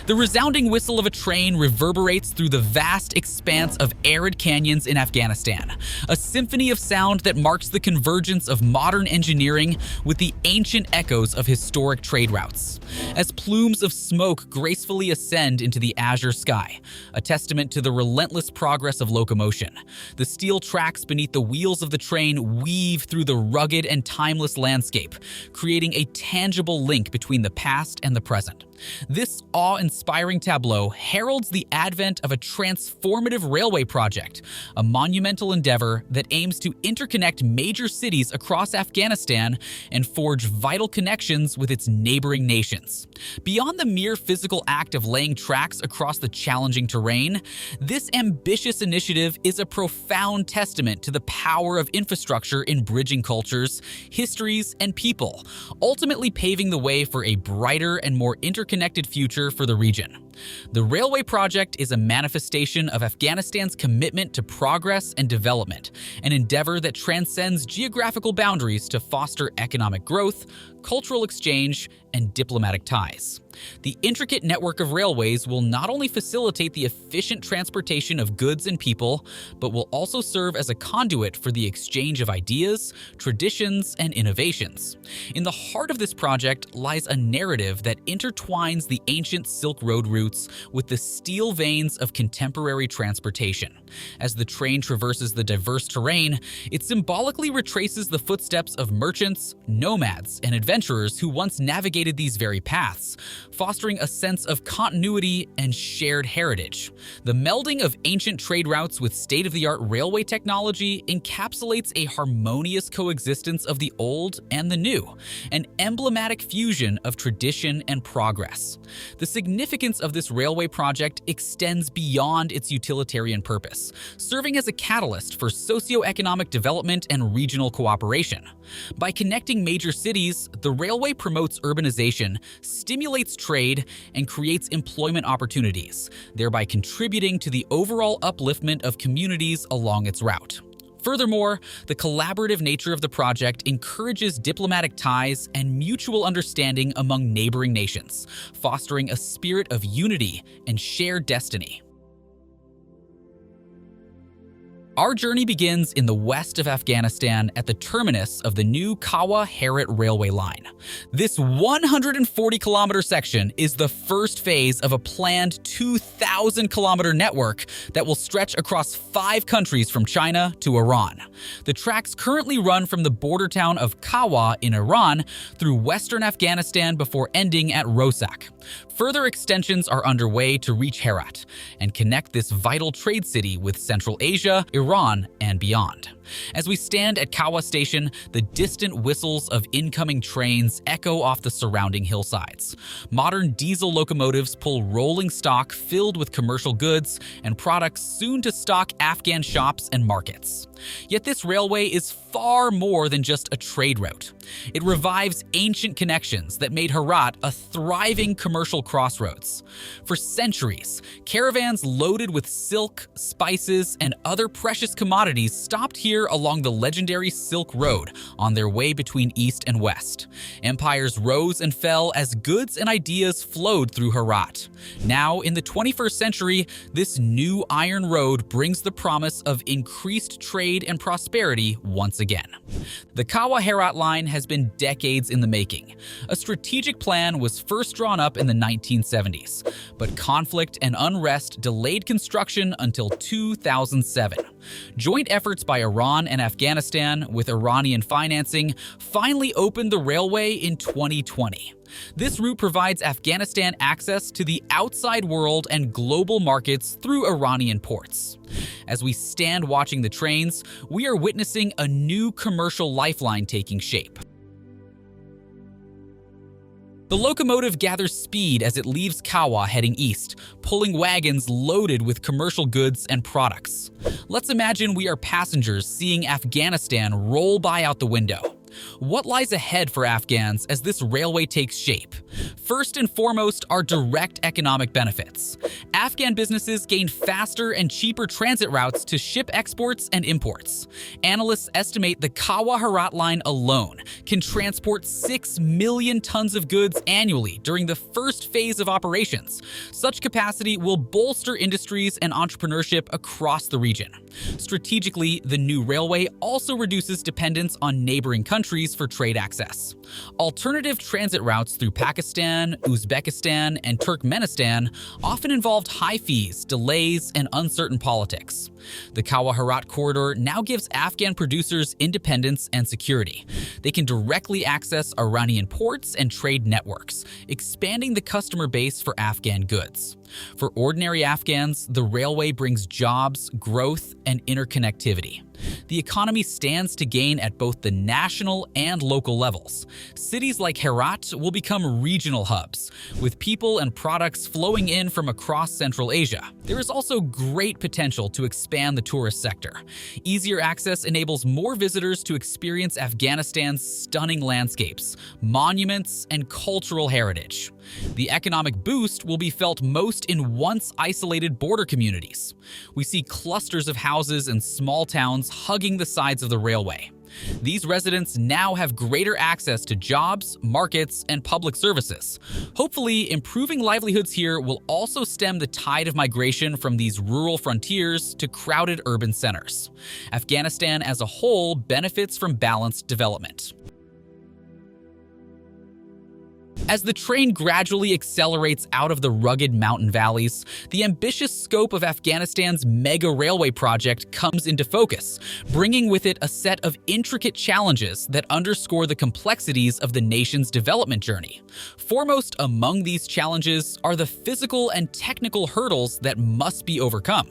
The resounding whistle of a train reverberates through the vast expanse of arid canyons in Afghanistan, a symphony of sound that marks the convergence of modern engineering with the ancient echoes of historic trade routes. As plumes of smoke gracefully ascend into the azure sky, a testament to the relentless progress of locomotion, the steel tracks beneath the wheels of the train weave through the rugged and timeless landscape, creating a tangible link between the past and the present. This awe-inspiring tableau heralds the advent of a transformative railway project, a monumental endeavor that aims to interconnect major cities across Afghanistan and forge vital connections with its neighboring nations. Beyond the mere physical act of laying tracks across the challenging terrain, this ambitious initiative is a profound testament to the power of infrastructure in bridging cultures, histories, and people, ultimately paving the way for a brighter and more interconnected future for the region. The railway project is a manifestation of Afghanistan's commitment to progress and development, an endeavor that transcends geographical boundaries to foster economic growth, cultural exchange, and diplomatic ties. The intricate network of railways will not only facilitate the efficient transportation of goods and people, but will also serve as a conduit for the exchange of ideas, traditions, and innovations. In the heart of this project lies a narrative that intertwines the ancient Silk Road routes with the steel veins of contemporary transportation. As the train traverses the diverse terrain, it symbolically retraces the footsteps of merchants, nomads, and adventurers who once navigated these very paths, fostering a sense of continuity and shared heritage. The melding of ancient trade routes with state-of-the-art railway technology encapsulates a harmonious coexistence of the old and the new, an emblematic fusion of tradition and progress. The significance of this railway project extends beyond its utilitarian purpose, serving as a catalyst for socio-economic development and regional cooperation. By connecting major cities, the railway promotes urbanization, stimulates trade, and creates employment opportunities, thereby contributing to the overall upliftment of communities along its route. Furthermore, the collaborative nature of the project encourages diplomatic ties and mutual understanding among neighboring nations, fostering a spirit of unity and shared destiny. Our journey begins in the west of Afghanistan at the terminus of the new Kawa-Herat railway line. This 140-kilometer section is the first phase of a planned 2,000-kilometer network that will stretch across 5 countries from China to Iran. The tracks currently run from the border town of Kawa in Iran through western Afghanistan before ending at Rosak. Further extensions are underway to reach Herat and connect this vital trade city with Central Asia, Iran, and beyond. As we stand at Kawa Station, the distant whistles of incoming trains echo off the surrounding hillsides. Modern diesel locomotives pull rolling stock filled with commercial goods and products soon to stock Afghan shops and markets. Yet this railway is far more than just a trade route. It revives ancient connections that made Herat a thriving commercial crossroads. For centuries, caravans loaded with silk, spices, and other precious commodities stopped here along the legendary Silk Road on their way between East and West. Empires rose and fell as goods and ideas flowed through Herat. Now, in the 21st century, this new iron road brings the promise of increased trade and prosperity once again. The Kawa-Herat line has been decades in the making. A strategic plan was first drawn up in the 1970s, but conflict and unrest delayed construction until 2007. Joint efforts by Iran and Afghanistan, with Iranian financing, finally opened the railway in 2020. This route provides Afghanistan access to the outside world and global markets through Iranian ports. As we stand watching the trains, we are witnessing a new commercial lifeline taking shape. The locomotive gathers speed as it leaves Kawa heading east, pulling wagons loaded with commercial goods and products. Let's imagine we are passengers seeing Afghanistan roll by out the window. What lies ahead for Afghans as this railway takes shape? First and foremost are direct economic benefits. Afghan businesses gain faster and cheaper transit routes to ship exports and imports. Analysts estimate the Kawa Herat line alone can transport 6 million tons of goods annually during the first phase of operations. Such capacity will bolster industries and entrepreneurship across the region. Strategically, the new railway also reduces dependence on neighboring countries for trade access. Alternative transit routes through Pakistan, Uzbekistan, and Turkmenistan often involved high fees, delays, and uncertain politics. The Kawa Herat corridor now gives Afghan producers independence and security. They can directly access Iranian ports and trade networks, expanding the customer base for Afghan goods. For ordinary Afghans, the railway brings jobs, growth, and interconnectivity. The economy stands to gain at both the national and local levels. Cities like Herat will become regional hubs, with people and products flowing in from across Central Asia. There is also great potential to expand the tourist sector. Easier access enables more visitors to experience Afghanistan's stunning landscapes, monuments, and cultural heritage. The economic boost will be felt most in once isolated border communities. We see clusters of houses and small towns hugging the sides of the railway. These residents now have greater access to jobs, markets, and public services. Hopefully, improving livelihoods here will also stem the tide of migration from these rural frontiers to crowded urban centers. Afghanistan as a whole benefits from balanced development. As the train gradually accelerates out of the rugged mountain valleys, the ambitious scope of Afghanistan's mega railway project comes into focus, bringing with it a set of intricate challenges that underscore the complexities of the nation's development journey. Foremost among these challenges are the physical and technical hurdles that must be overcome.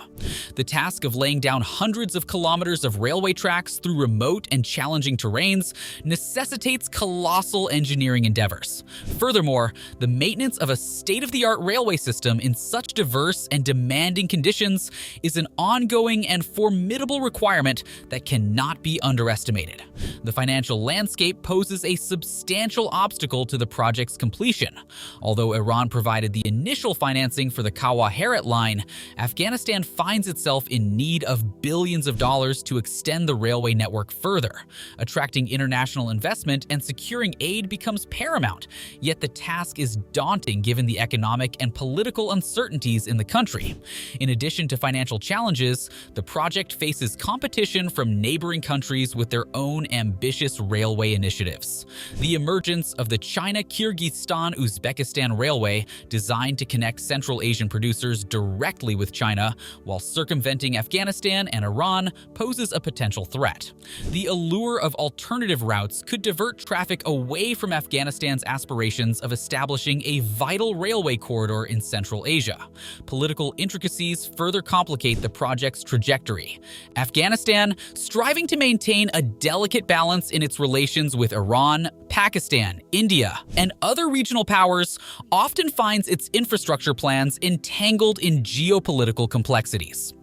The task of laying down hundreds of kilometers of railway tracks through remote and challenging terrains necessitates colossal engineering endeavors. Furthermore, the maintenance of a state-of-the-art railway system in such diverse and demanding conditions is an ongoing and formidable requirement that cannot be underestimated. The financial landscape poses a substantial obstacle to the project's completion. Although Iran provided the initial financing for the Kawa Herat line, Afghanistan finds itself in need of billions of dollars to extend the railway network further. Attracting international investment and securing aid becomes paramount, yet the task is daunting given the economic and political uncertainties in the country. In addition to financial challenges, the project faces competition from neighboring countries with their own ambitious railway initiatives. The emergence of the China-Kyrgyzstan-Uzbekistan Railway, designed to connect Central Asian producers directly with China while circumventing Afghanistan and Iran, poses a potential threat. The allure of alternative routes could divert traffic away from Afghanistan's aspirations of establishing a vital railway corridor in Central Asia. Political intricacies further complicate the project's trajectory. Afghanistan, striving to maintain a delicate balance in its relations with Iran, Pakistan, India, and other regional powers, often finds its infrastructure plans entangled in geopolitical complexities.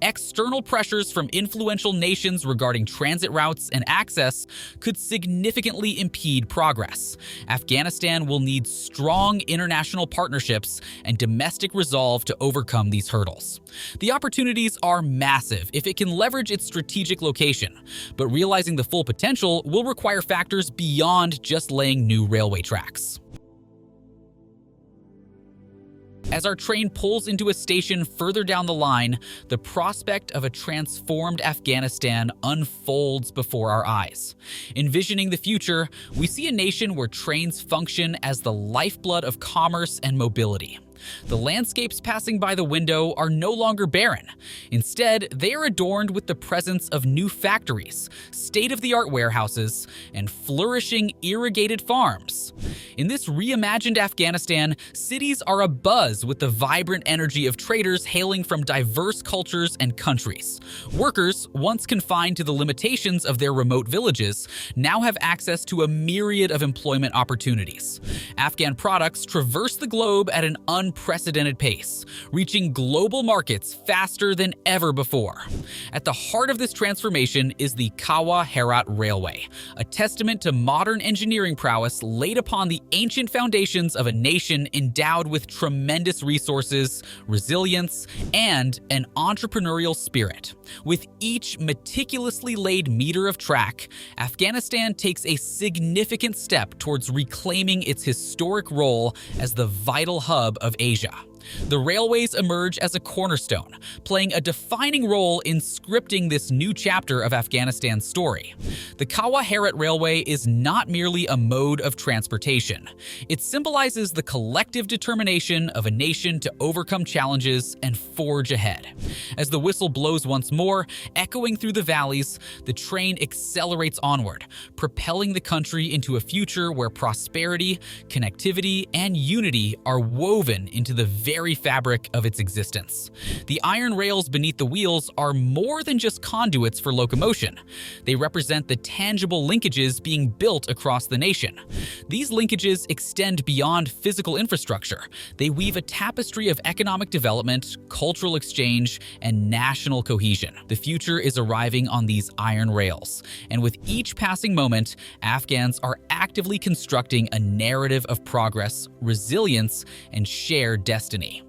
External pressures from influential nations regarding transit routes and access could significantly impede progress. Afghanistan will need strong international partnerships and domestic resolve to overcome these hurdles. The opportunities are massive if it can leverage its strategic location, but realizing the full potential will require factors beyond just laying new railway tracks. As our train pulls into a station further down the line, the prospect of a transformed Afghanistan unfolds before our eyes. Envisioning the future, we see a nation where trains function as the lifeblood of commerce and mobility. The landscapes passing by the window are no longer barren. Instead, they are adorned with the presence of new factories, state-of-the-art warehouses, and flourishing irrigated farms. In this reimagined Afghanistan, cities are abuzz with the vibrant energy of traders hailing from diverse cultures and countries. Workers, once confined to the limitations of their remote villages, now have access to a myriad of employment opportunities. Afghan products traverse the globe at an unprecedented unprecedented pace, reaching global markets faster than ever before. At the heart of this transformation is the Kawa-Herat Railway, a testament to modern engineering prowess laid upon the ancient foundations of a nation endowed with tremendous resources, resilience, and an entrepreneurial spirit. With each meticulously laid meter of track, Afghanistan takes a significant step towards reclaiming its historic role as the vital hub of Asia. The railways emerge as a cornerstone, playing a defining role in scripting this new chapter of Afghanistan's story. The Kawa-Herat Railway is not merely a mode of transportation. It symbolizes the collective determination of a nation to overcome challenges and forge ahead. As the whistle blows once more, echoing through the valleys, the train accelerates onward, propelling the country into a future where prosperity, connectivity, and unity are woven into the very fabric of its existence. The iron rails beneath the wheels are more than just conduits for locomotion. They represent the tangible linkages being built across the nation. These linkages extend beyond physical infrastructure. They weave a tapestry of economic development, cultural exchange, and national cohesion. The future is arriving on these iron rails, and with each passing moment, Afghans are actively constructing a narrative of progress, resilience, and shared destiny.